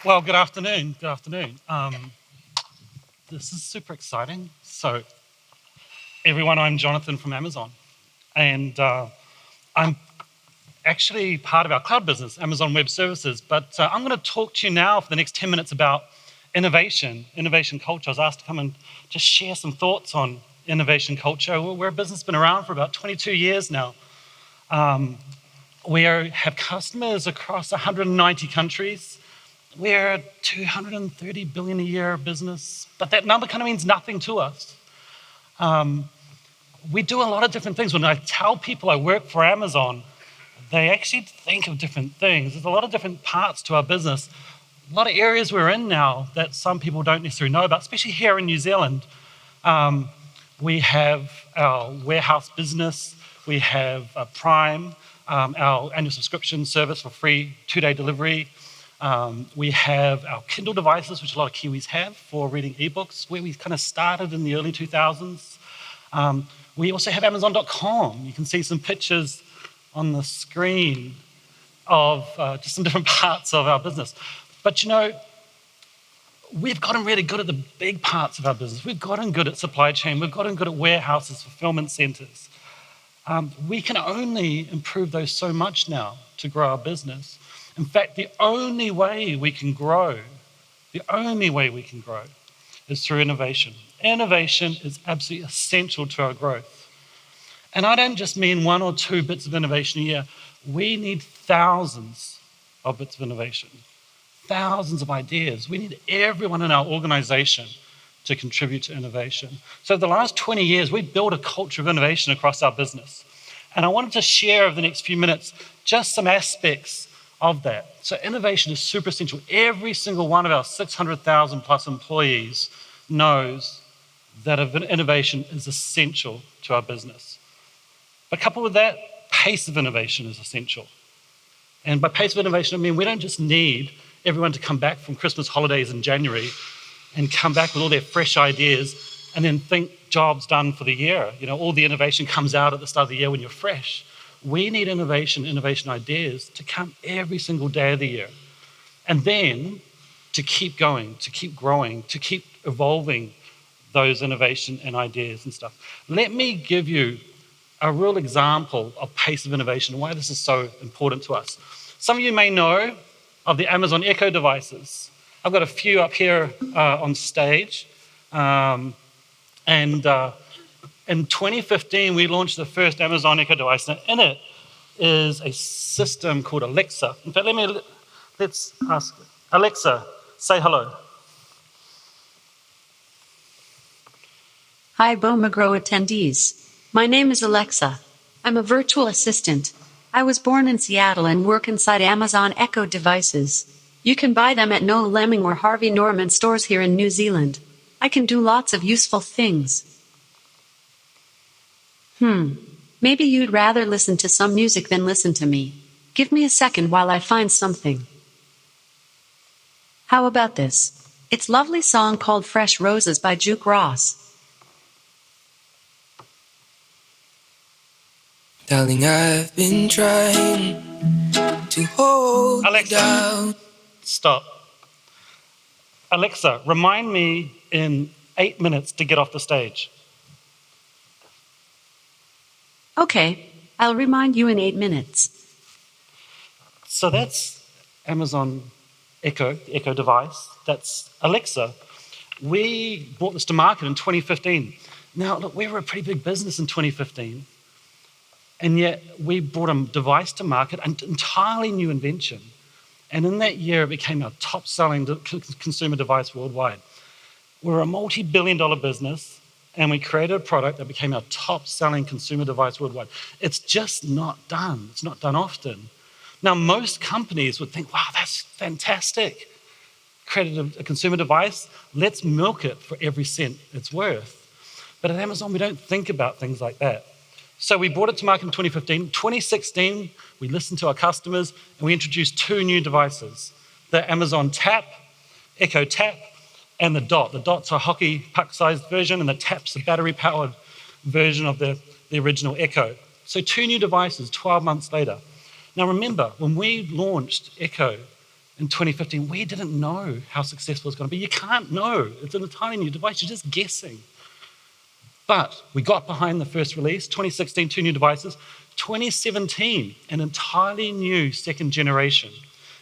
Well, good afternoon. Good afternoon. This is super exciting. So, everyone, I'm Jonathan from Amazon, and I'm actually part of our cloud business, Amazon Web Services. But I'm going to talk to you now for the next 10 minutes about innovation culture. I was asked to come and just share some thoughts on innovation culture. We're a business that's been around for about 22 years now. We have customers across 190 countries. We're a 230 billion a year business, but that number kind of means nothing to us. We do a lot of different things. When I tell people I work for Amazon, they actually think of different things. There's a lot of different parts to our business, a lot of areas we're in now that some people don't necessarily know about, especially here in New Zealand. We have our warehouse business, we have Prime, our annual subscription service for free 2-day delivery. We have our Kindle devices, which a lot of Kiwis have for reading ebooks, where we kind of started in the early 2000s. We also have Amazon.com. You can see some pictures on the screen of just some different parts of our business. But you know, we've gotten really good at the big parts of our business. We've gotten good at supply chain. We've gotten good at warehouses, fulfillment centers. We can only improve those so much now to grow our business. In fact, the only way we can grow is through innovation. Innovation is absolutely essential to our growth. And I don't just mean 1 or 2 bits of innovation a year. We need thousands of bits of innovation, thousands of ideas. We need everyone in our organization to contribute to innovation. So the last 20 years, we've built a culture of innovation across our business. And I wanted to share over the next few minutes just some aspects of that. So innovation is super essential. Every single one of our 600,000 plus employees knows that innovation is essential to our business. But coupled with that, pace of innovation is essential. And by pace of innovation, I mean we don't just need everyone to come back from Christmas holidays in January and come back with all their fresh ideas and then think job's done for the year. You know, all the innovation comes out at the start of the year when you're fresh. We need innovation ideas to come every single day of the year. And then to keep going, to keep growing, to keep evolving those innovation and ideas and stuff. Let me give you a real example of pace of innovation and why this is so important to us. Some of you may know of the Amazon Echo devices. I've got a few up here on stage. In 2015, we launched the first Amazon Echo device. Now, in it is a system called Alexa. In fact, let's ask Alexa, say hello. Hi, Boma Grow attendees. My name is Alexa. I'm a virtual assistant. I was born in Seattle and work inside Amazon Echo devices. You can buy them at Noel Lemming or Harvey Norman stores here in New Zealand. I can do lots of useful things. Maybe you'd rather listen to some music than listen to me. Give me a second while I find something. How about this? It's a lovely song called Fresh Roses by Juke Ross. Darling, I've been trying to hold Alexa, you down. Stop. Alexa, remind me in 8 minutes to get off the stage. Okay, I'll remind you in 8 minutes. So that's Amazon Echo, the Echo device. That's Alexa. We brought this to market in 2015. Now, look, we were a pretty big business in 2015. And yet we brought a device to market, an entirely new invention. And in that year, it became our top-selling consumer device worldwide. We're a multi-billion-dollar business, and we created a product that became our top-selling consumer device worldwide. It's just not done. It's not done often. Now, most companies would think, wow, that's fantastic. Created a consumer device, let's milk it for every cent it's worth. But at Amazon, we don't think about things like that. So we brought it to market in 2015. 2016, we listened to our customers and we introduced 2 new devices, the Amazon Tap, Echo Tap, and the Dot. The Dot's a hockey puck-sized version and the Tap's a battery-powered version of the original Echo. So 2 new devices 12 months later. Now remember, when we launched Echo in 2015, we didn't know how successful it's going to be. You can't know. It's an entirely new device. You're just guessing. But we got behind the first release, 2016, 2 new devices. 2017, an entirely new second generation.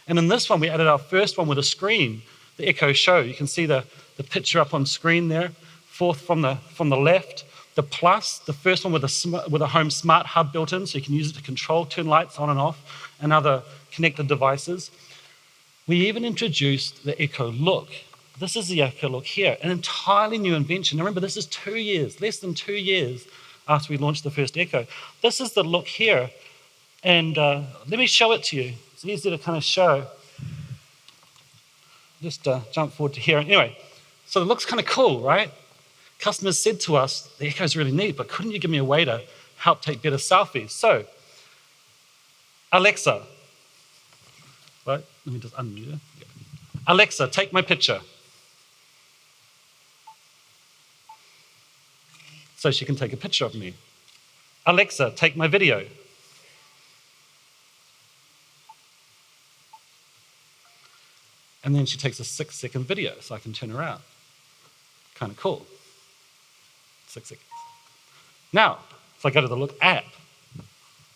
And in this one, we added our first one with a screen, the Echo Show. You can see the picture up on screen there, fourth from the left. The Plus, the first one with a home smart hub built in, so you can use it to control, turn lights on and off, and other connected devices. We even introduced the Echo Look. This is the Echo Look here, an entirely new invention. Now remember, this is 2 years, less than 2 years after we launched the first Echo. This is the Look here, and let me show it to you. It's easy to kind of show. Just jump forward to here. Anyway, so it looks kind of cool, right? Customers said to us, the Echo's really neat, but couldn't you give me a way to help take better selfies? So, Alexa, right? Let me just unmute it. Yeah. Alexa, take my picture. So she can take a picture of me. Alexa, take my video. And then she takes a 6-second video so I can turn around. Kind of cool. 6 seconds. Now, if I go to the Look app,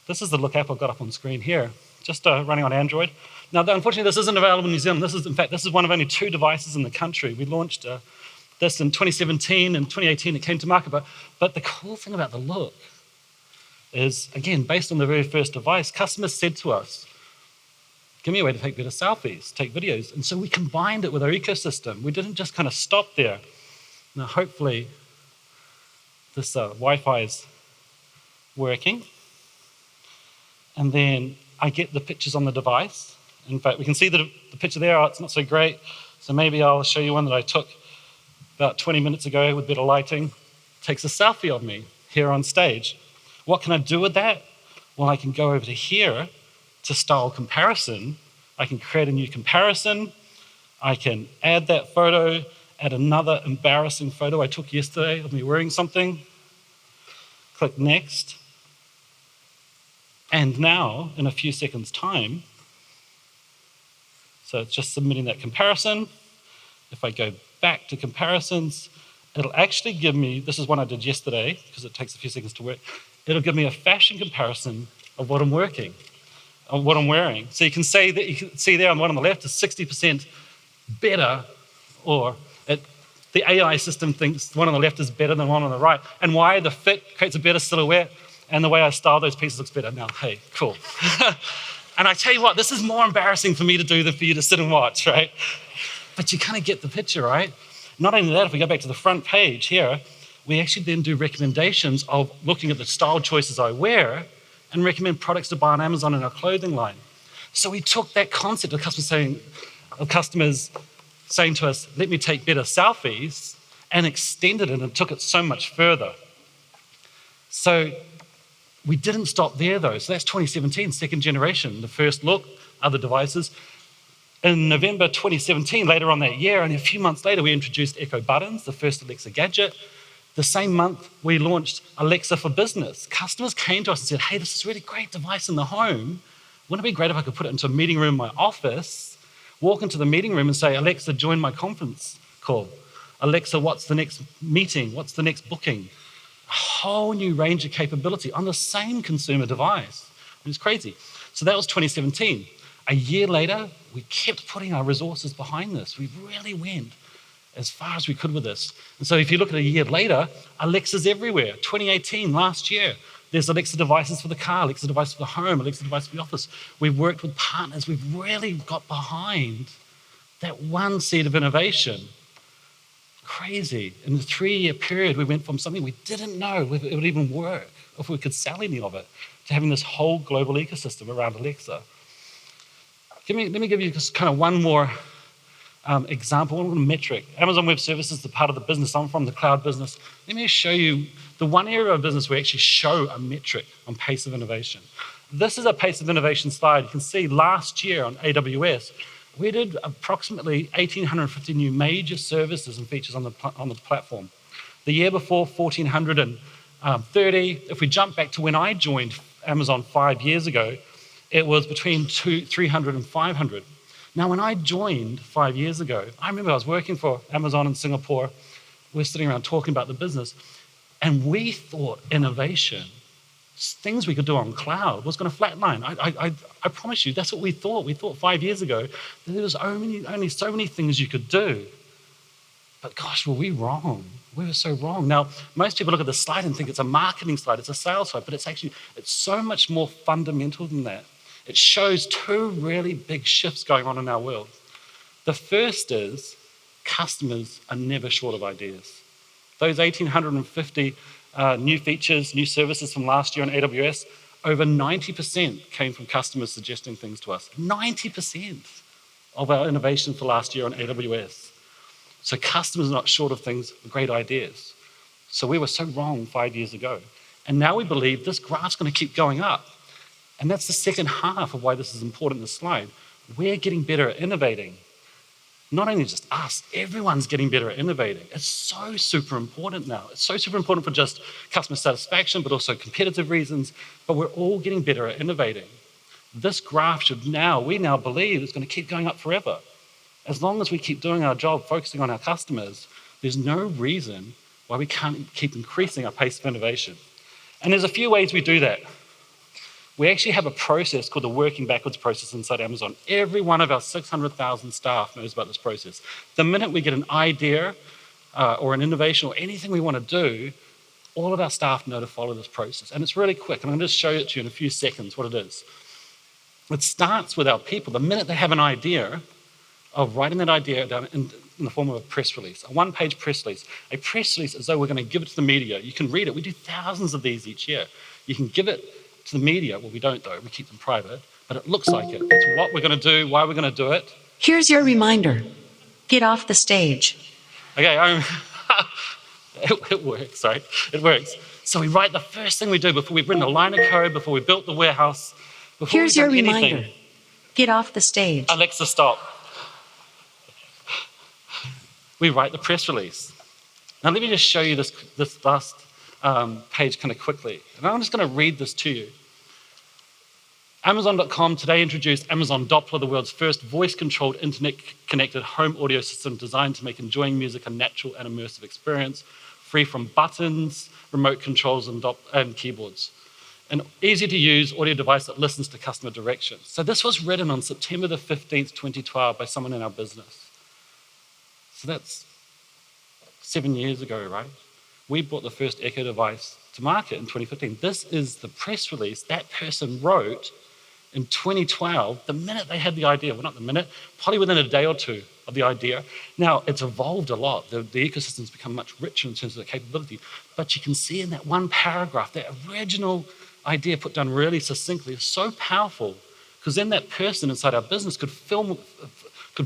this is the Look app I've got up on screen here, just running on Android. Now, unfortunately, this isn't available in New Zealand. This is one of only 2 devices in the country. We launched this in 2017 and 2018. It came to market. But the cool thing about the Look is, again, based on the very first device, customers said to us, give me a way to take better selfies, take videos. And so we combined it with our ecosystem. We didn't just kind of stop there. Now, hopefully, this Wi-Fi is working. And then I get the pictures on the device. In fact, we can see the picture there. Oh, it's not so great. So maybe I'll show you one that I took about 20 minutes ago with better lighting. Takes a selfie of me here on stage. What can I do with that? Well, I can go over to here to style comparison. I can create a new comparison. I can add that photo, add another embarrassing photo I took yesterday of me wearing something. Click next. And now, in a few seconds' time, so it's just submitting that comparison. If I go back to comparisons, it'll actually give me, this is one I did yesterday, because it takes a few seconds to work, it'll give me a fashion comparison of what I'm wearing. So you can see there on the one on the left is 60% better, or the AI system thinks the one on the left is better than the one on the right. And why? The fit creates a better silhouette, and the way I style those pieces looks better. Now, hey, cool. And I tell you what, this is more embarrassing for me to do than for you to sit and watch, right? But you kind of get the picture, right? Not only that, if we go back to the front page here, we actually then do recommendations of looking at the style choices I wear and recommend products to buy on Amazon in our clothing line. So we took that concept of customers saying to us, let me take better selfies, and extended it and took it so much further. So we didn't stop there though. So that's 2017, second generation, the first Look, other devices. In November 2017, later on that year, and a few months later, we introduced Echo Buttons, the first Alexa gadget. The same month, we launched Alexa for Business. Customers came to us and said, hey, this is a really great device in the home. Wouldn't it be great if I could put it into a meeting room in my office, walk into the meeting room and say, Alexa, join my conference call. Alexa, what's the next meeting? What's the next booking? A whole new range of capability on the same consumer device. It was crazy. So that was 2017. A year later, we kept putting our resources behind this. We really went as far as we could with this. And so if you look at a year later, Alexa's everywhere. 2018, last year, there's Alexa devices for the car, Alexa devices for the home, Alexa devices for the office. We've worked with partners. We've really got behind that one seed of innovation. Crazy. In the 3-year period, we went from something we didn't know if it would even work, if we could sell any of it, to having this whole global ecosystem around Alexa. Let me give you just kind of one more example, one metric. Amazon Web Services is the part of the business. I'm from the cloud business. Let me show you the one area of business where we actually show a metric on pace of innovation. This is a pace of innovation slide. You can see last year on AWS, we did approximately 1,850 new major services and features on the platform. The year before, 1,430. If we jump back to when I joined Amazon 5 years ago, it was between 300 and 500. Now, when I joined 5 years ago, I remember I was working for Amazon in Singapore. We're sitting around talking about the business, and we thought innovation, things we could do on cloud, was going to flatline. I promise you, that's what we thought. We thought 5 years ago that there was only so many things you could do. But gosh, were we wrong? We were so wrong. Now, most people look at the slide and think it's a marketing slide, it's a sales slide, but it's so much more fundamental than that. It shows two really big shifts going on in our world. The first is customers are never short of ideas. Those 1,850 new features, new services from last year on AWS, over 90% came from customers suggesting things to us. 90% of our innovation for last year on AWS. So customers are not short of things, great ideas. So we were so wrong 5 years ago. And now we believe this graph's going to keep going up. And that's the second half of why this is important in this slide. We're getting better at innovating. Not only just us, everyone's getting better at innovating. It's so super important now. It's so super important for just customer satisfaction, but also competitive reasons. But we're all getting better at innovating. This graph we now believe is going to keep going up forever. As long as we keep doing our job, focusing on our customers, there's no reason why we can't keep increasing our pace of innovation. And there's a few ways we do that. We actually have a process called the working backwards process inside Amazon. Every one of our 600,000 staff knows about this process. The minute we get an idea or an innovation or anything we want to do, all of our staff know to follow this process. And it's really quick. And I'm going to show it to you in a few seconds what it is. It starts with our people. The minute they have an idea, of writing that idea down in the form of a press release, a one-page press release. A press release as though we're going to give it to the media. You can read it. We do thousands of these each year. You can give it to the media. Well, we don't though. We keep them private. But it looks like it. It's what we're going to do, why we're going to do it. Here's your reminder. Get off the stage. Okay, it works, right? It works. So we write the first thing we do before we've written a line of code, before we built the warehouse, before Here's we've your done reminder. anything. Get off the stage. Alexa, stop. We write the press release. Now let me just show you this last page kind of quickly. And I'm just going to read this to you. Amazon.com today introduced Amazon Doppler, the world's first voice-controlled, internet-connected home audio system designed to make enjoying music a natural and immersive experience, free from buttons, remote controls, and keyboards. An easy-to-use audio device that listens to customer directions. So this was written on September the 15th, 2012 by someone in our business. So that's 7 years ago, right? We brought the first Echo device to market in 2015. This is the press release that person wrote in 2012, the minute they had the idea. Well, not the minute, probably within a day or two of the idea. Now, it's evolved a lot. The ecosystem's become much richer in terms of the capability. But you can see in that one paragraph, that original idea put down really succinctly is so powerful, because then that person inside our business could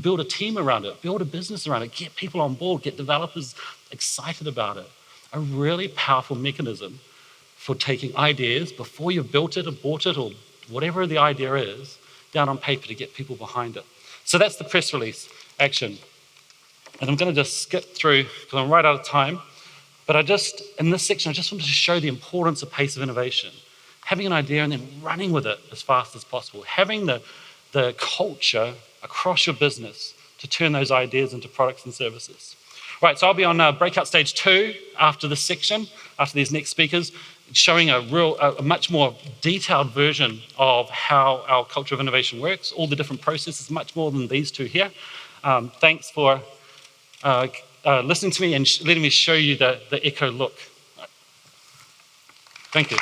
build a team around it, build a business around it, get people on board, get developers excited about it. A really powerful mechanism for taking ideas before you've built it or bought it or whatever the idea is, down on paper to get people behind it. So that's the press release action. And I'm going to just skip through because I'm right out of time. But in this section, I just wanted to show the importance of pace of innovation. Having an idea and then running with it as fast as possible. Having the culture across your business to turn those ideas into products and services. Right, so I'll be on breakout stage 2 after this section, after these next speakers, showing a much more detailed version of how our culture of innovation works, all the different processes, much more than these two here. Thanks for listening to me and letting me show you the Echo look. Thank you.